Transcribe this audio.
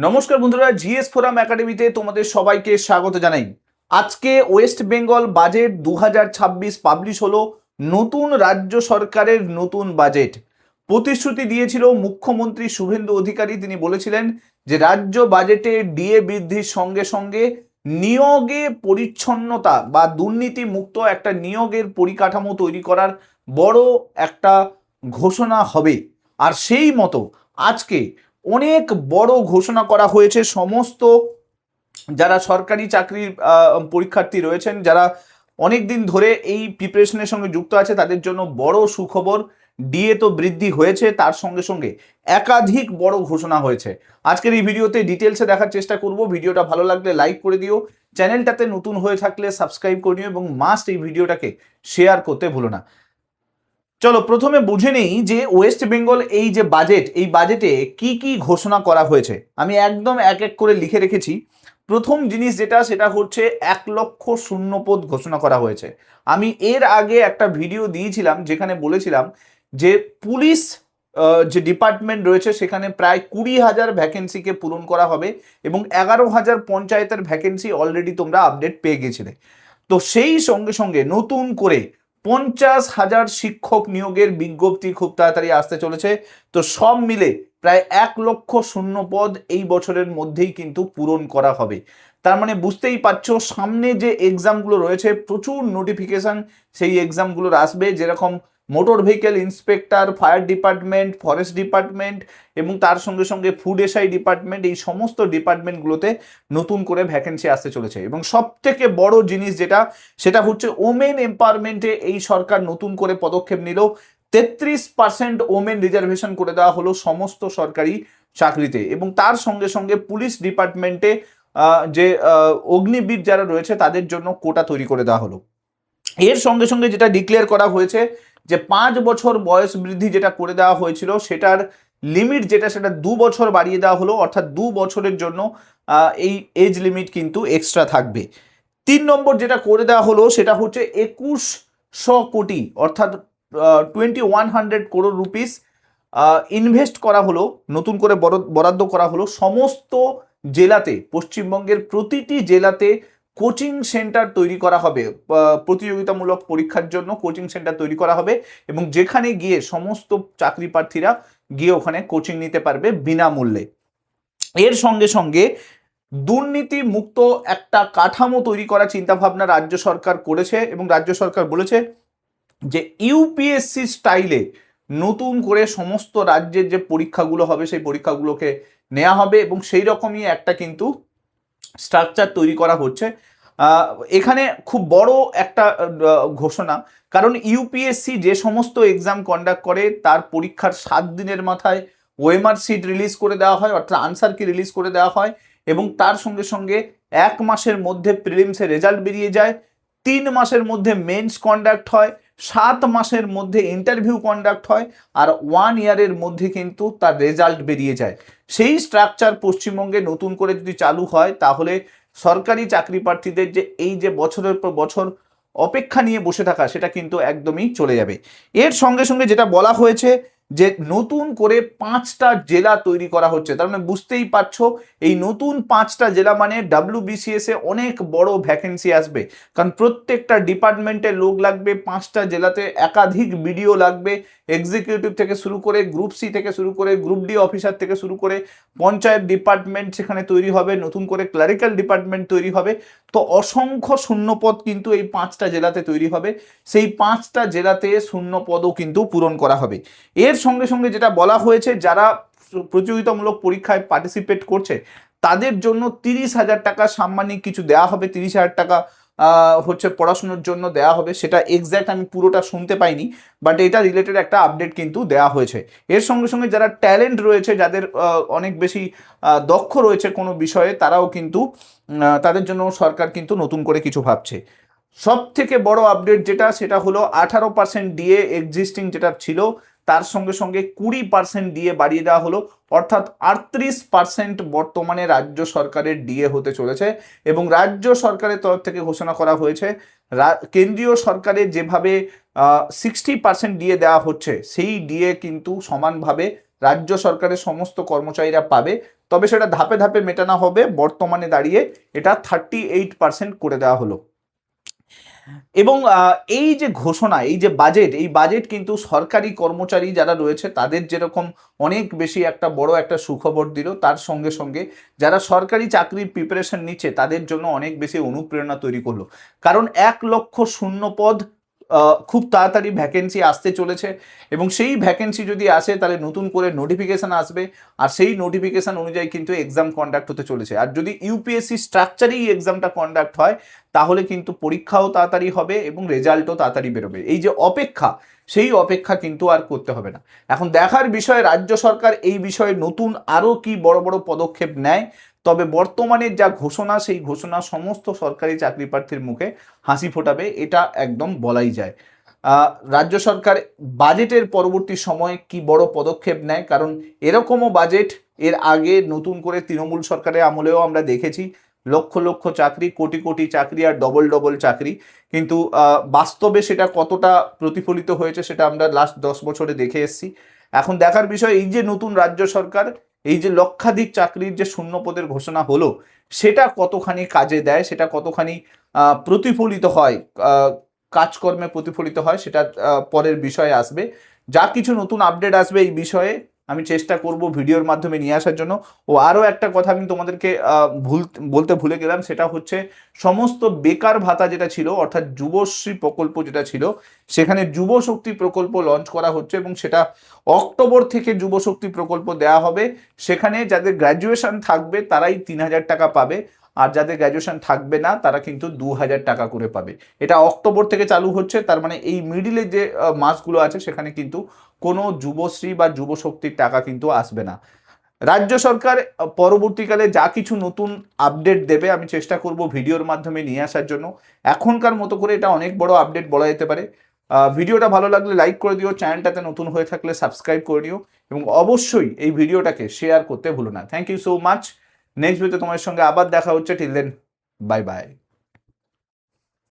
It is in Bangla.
নমস্কার বন্ধুরা, জিএস ফোরাম একাডেমিতে তোমাদের সবাইকে স্বাগত জানাই। আজকে ওয়েস্ট বেঙ্গল বাজেট 2026 পাবলিশ হলো। নতুন রাজ্য সরকারের নতুন বাজেট প্রতিশ্রুতি দিয়েছিল মুখ্যমন্ত্রী শুভেন্দু অধিকারী। তিনি বলেছিলেন যে রাজ্য বাজেটে ডিএ বৃদ্ধির সঙ্গে সঙ্গে নিয়োগে পরিচ্ছন্নতা বা দুর্নীতি মুক্ত একটা নিয়োগের পরিকাঠামো তৈরি করার বড় একটা ঘোষণা হবে। আর সেই মতো আজকে অনেক বড় ঘোষণা করা হয়েছে। সমস্ত যারা সরকারি চাকরির পরীক্ষার্থী রয়েছেন, যারা অনেক দিন ধরে এই প্রিপারেশনের সঙ্গে যুক্ত আছে, তাদের জন্য বড় সুখবর। ডিএ তো বৃদ্ধি হয়েছে, তার সঙ্গে সঙ্গে একাধিক বড় ঘোষণা হয়েছে। আজকের এই ভিডিওতে ডিটেলসে দেখার চেষ্টা করব। ভিডিওটা ভালো লাগলে লাইক করে দিও, চ্যানেলটাতে নতুন হয়ে থাকলে সাবস্ক্রাইব করে নিও এবং মাস্ট এই ভিডিওটাকে শেয়ার করতে ভুলো না। চলো প্রথমে বুঝে নেই যে ওয়েস্ট বেঙ্গল এই যে বাজেট, এই বাজেটে কি কি ঘোষণা করা হয়েছে। আমি একদম এক এক করে লিখে রেখেছি। প্রথম জিনিস যেটা, সেটা হচ্ছে 1,00,000 শূন্যপদ ঘোষণা করা হয়েছে। আমি এর আগে একটা ভিডিও দিয়েছিলাম যেখানে বলেছিলাম যে পুলিশ যে ডিপার্টমেন্ট রয়েছে সেখানে প্রায় 20,000 ভ্যাকেন্সিকে পূরণ করা হবে এবং 11,000 পঞ্চায়েতের ভ্যাকেন্সি অলরেডি তোমরা আপডেট পেয়ে গেছিলে। তো সেই সঙ্গে সঙ্গে নতুন করে 50,000 শিক্ষক নিয়োগের বিজ্ঞপ্তি খুব তাড়াতাড়ি আসতে চলেছে। তো সব মিলে প্রায় 1,00,000 শূন্যপদ এই বছরের মধ্যেই কিন্তু পূরণ করা হবে। তার মানে বুঝতেই পারছো সামনে যে এক্সামগুলো রয়েছে প্রচুর নোটিফিকেশন সেই এক্সামগুলোর আসবে, যেরকম motor vehicle inspector, fire department, forest department এবং তার সঙ্গে সঙ্গে ফুড এসআই ডিপার্টমেন্ট, এই সমস্ত ডিপার্টমেন্টগুলোতে নতুন করে ভ্যাকেন্সি আসতে চলেছে। এবং সব থেকে বড় জিনিস যেটা, সেটা হচ্ছে ওমেন এম্পাওয়ারমেন্টে এই সরকার নতুন করে পদক্ষেপ নিল। 33% ওমেন রিজার্ভেশন করে দেওয়া হলো সমস্ত সরকারি চাকরিতে এবং তার সঙ্গে সঙ্গে পুলিশ ডিপার্টমেন্টে যে অগ্নিবীর যারা রয়েছে তাদের জন্য কোটা তৈরি করে দেওয়া হলো। এর সঙ্গে সঙ্গে যেটা ডিক্লেয়ার করা হয়েছে যে 5 বছর বয়স বৃদ্ধি যেটা করে দেওয়া হয়েছিল সেটার লিমিট যেটা, সেটা 2 বছর বাড়িয়ে দেওয়া হলো। অর্থাৎ 2 বছরের জন্য এই এজ লিমিট কিন্তু এক্সট্রা থাকবে। 3 নম্বর যেটা করে দেওয়া হলো সেটা হচ্ছে 2,100 কোটি অর্থাৎ 2,100 crore রুপিস ইনভেস্ট করা হলো, নতুন করে বরাদ্দ করা হলো সমস্ত জেলাতে। পশ্চিমবঙ্গের প্রতিটি জেলাতে কোচিং সেন্টার তৈরি করা হবে, প্রতিযোগিতামূলক পরীক্ষার জন্য কোচিং সেন্টার তৈরি করা হবে এবং যেখানে গিয়ে সমস্ত চাকরি প্রার্থীরা গিয়ে ওখানে কোচিং নিতে পারবে বিনামূল্যে। এর সঙ্গে সঙ্গে দুর্নীতি মুক্ত একটা কাঠামো তৈরি করার চিন্তাভাবনা রাজ্য সরকার করেছে এবং রাজ্য সরকার বলেছে যে ইউপিএসসি স্টাইলে নতুন করে সমস্ত রাজ্যের যে পরীক্ষাগুলো হবে সেই পরীক্ষাগুলোকে নেওয়া হবে এবং সেই রকমই একটা কিন্তু স্ট্রাকচার তৈরি করা হচ্ছে। এখানে খুব বড় একটা ঘোষণা, কারণ ইউপিএসসি যে সমস্ত এক্সাম কন্ডাক্ট করে তার পরীক্ষার 7 দিনের মাথায় ওএমআর শিট রিলিজ করে দেওয়া হয়, অর্থাৎ আনসার কি রিলিজ করে দেওয়া হয় এবং তার সঙ্গে সঙ্গে 1 মাসের মধ্যে প্রিলিমসের রেজাল্ট বেরিয়ে যায়, 3 মাসের মধ্যে মেন্স কন্ডাক্ট হয়, 7 মাসের মধ্যে ইন্টারভিউ কন্ডাক্ট হয় আর 1 ইয়ারের মধ্যে কিন্তু তার রেজাল্ট বেরিয়ে যায়। সেই স্ট্রাকচার পশ্চিমবঙ্গে নতুন করে যদি চালু হয় তাহলে সরকারি চাকরি প্রার্থীদের যে এই যে বছরের পর বছর অপেক্ষা নিয়ে বসে থাকা সেটা কিন্তু একদমই চলে যাবে। এর সঙ্গে সঙ্গে যেটা বলা হয়েছে যে নতুন করে 5টা জেলা তৈরি করা হচ্ছে। তার মানে বুঝতেই পারছো এই নতুন 5টা জেলা মানে WBCS এ অনেক বড় ভ্যাকেন্সি আসবে, কারণ প্রত্যেকটা ডিপার্টমেন্টের লোক লাগবে। 5টা জেলাতে একাধিক বিডিও লাগবে, এক্সিকিউটিভ থেকে শুরু করে গ্রুপ সি থেকে শুরু করে গ্রুপ ডি অফিসার থেকে শুরু করে পঞ্চায়েত ডিপার্টমেন্ট সেখানে তৈরি হবে, নতুন করে ক্লারিক্যাল ডিপার্টমেন্ট তৈরি হবে। তো অসংখ্য শূন্যপদ কিন্তু এই 5টা জেলাতে তৈরি হবে, সেই 5টা জেলাতে শূন্যপদও কিন্তু পূরণ করা হবে। এর সঙ্গে সঙ্গে যেটা বলা হয়েছে যারা প্রতিযোগিতামূলক পরীক্ষায় পার্টিসিপেট করছে তাদের জন্য 30,000 টাকা সাম্মানিক কিছু দেওয়া হবে। 30,000 টাকা হচ্ছে পড়াশোনার জন্য দেওয়া হবে, সেটা এক্স্যাক্ট আমি পুরোটা শুনতে পাইনি, বাট এটা রিলেটেড একটা আপডেট কিন্তু দেওয়া হয়েছে। এর সঙ্গে সঙ্গে যারা ট্যালেন্ট রয়েছে, যাদের অনেক বেশি দক্ষ রয়েছে কোনো বিষয়ে, তারাও কিন্তু তাদের জন্য সরকার কিন্তু নতুন করে কিছু ভাবছে। সব থেকে বড় আপডেট যেটা, সেটা হলো 18% ডিএ এক্সিস্টিং যেটা ছিল তার সঙ্গে সঙ্গে 20% ডিএ বাড়িয়ে দেওয়া হলো, অর্থাৎ 38% বর্তমানে রাজ্য সরকারের ডিএ হতে চলেছে। এবং রাজ্য সরকারের তরফ থেকে ঘোষণা করা হয়েছে কেন্দ্রীয় সরকারের যেভাবে 60% ডিএ দেওয়া হচ্ছে সেই ডিএ কিন্তু সমানভাবে রাজ্য সরকারের সমস্ত কর্মচারীরা পাবে, তবে সেটা ধাপে ধাপে মেটানো হবে। বর্তমানে দাঁড়িয়ে এটা 38% করে দেওয়া হলো। এবং এই যে ঘোষণা, এই যে বাজেট, এই বাজেট কিন্তু সরকারি কর্মচারী যারা রয়েছে তাদের যেরকম অনেক বেশি একটা বড় একটা সুখবর দিল, তার সঙ্গে সঙ্গে যারা সরকারি চাকরির প্রিপারেশন নিচ্ছে তাদের জন্য অনেক বেশি অনুপ্রেরণা তৈরি করলো। কারণ 1,00,000 শূন্য পদ খুব তাড়াতাড়ি ভ্যাকেন্সি আসতে চলেছে, এবং সেই ভ্যাকেন্সি যদি আসে তাহলে নতুন করে নোটিফিকেশান আসবে, আর সেই নোটিফিকেশান অনুযায়ী কিন্তু এক্সাম কন্ডাক্ট হতে চলেছে। আর যদি ইউপিএসসি স্ট্রাকচারেই এক্সামটা কন্ডাক্ট হয় তাহলে কিন্তু পরীক্ষাও তাড়াতাড়ি হবে এবং রেজাল্টও তাড়াতাড়ি বেরোবে। এই যে অপেক্ষা, সেই অপেক্ষা কিন্তু আর করতে হবে না। এখন দেখার বিষয় রাজ্য সরকার এই বিষয়ে নতুন আরও কি বড় বড় পদক্ষেপ নেয়। তবে বর্তমানে যা ঘোষণা, সেই ঘোষণা সমস্ত সরকারি চাকরি প্রার্থীর মুখে হাসি ফোটাবে, এটা একদম বলাই যায়। রাজ্য সরকার বাজেটের পরবর্তী সময়ে কি বড় পদক্ষেপ নেয়, কারণ এরকমও বাজেট এর আগে নতুন করে তৃণমূল সরকারের আমলেও আমরা দেখেছি, লক্ষ লক্ষ চাকরি, কোটি কোটি চাকরি আর ডবল ডবল চাকরি, কিন্তু বাস্তবে সেটা কতটা প্রতিফলিত হয়েছে সেটা আমরা লাস্ট 10 বছরে দেখে এসেছি। এখন দেখার বিষয় এই যে নতুন রাজ্য সরকার, এই যে লক্ষাধিক চাকরির যে শূন্য পদের ঘোষণা হলো, সেটা কতখানি কাজে দেয়, সেটা কতখানি প্রতিফলিত হয়, কাজকর্মে প্রতিফলিত হয়, সেটা পরের বিষয়ে আসবে। যা কিছু নতুন আপডেট আসবে এই বিষয়ে আমি চেষ্টা করব ভিডিওর মাধ্যমে নিয়ে আসার জন্য। ও আরও একটা কথা আমি তোমাদেরকে বলতে ভুলে গেলাম, সেটা হচ্ছে সমস্ত বেকার ভাতা যেটা ছিল, অর্থাৎ যুবশ্রী প্রকল্প যেটা ছিল, সেখানে যুবশক্তি প্রকল্প লঞ্চ করা হচ্ছে, এবং সেটা অক্টোবর থেকে যুবশক্তি প্রকল্প দেওয়া হবে। সেখানে যাদের গ্র্যাজুয়েশন থাকবে তারাই 3,000 টাকা পাবে, আর যাদের গ্র্যাজুয়েশন থাকবে না তারা কিন্তু 2,000 টাকা করে পাবে। এটা অক্টোবর থেকে চালু হচ্ছে, তার মানে এই মিডিলে যে মাসগুলো আছে সেখানে কিন্তু কোনো যুবশ্রী বা যুবশক্তির টাকা কিন্তু আসবে না। রাজ্য সরকার পরবর্তীকালে যা কিছু নতুন আপডেট দেবে আমি চেষ্টা করব ভিডিওর মাধ্যমে নিয়ে আসার জন্য। এখনকার মতো করে এটা অনেক বড় আপডেট বলা যেতে পারে। ভিডিওটা ভালো লাগলে লাইক করে দিও, চ্যানেলটাতে নতুন হয়ে থাকলে সাবস্ক্রাইব করে নিও, এবং অবশ্যই এই ভিডিওটাকে শেয়ার করতে ভুলো না। Thank you so much. Next ভিডিওতে তোমার সঙ্গে আবার দেখা হচ্ছে। Till then, bye by.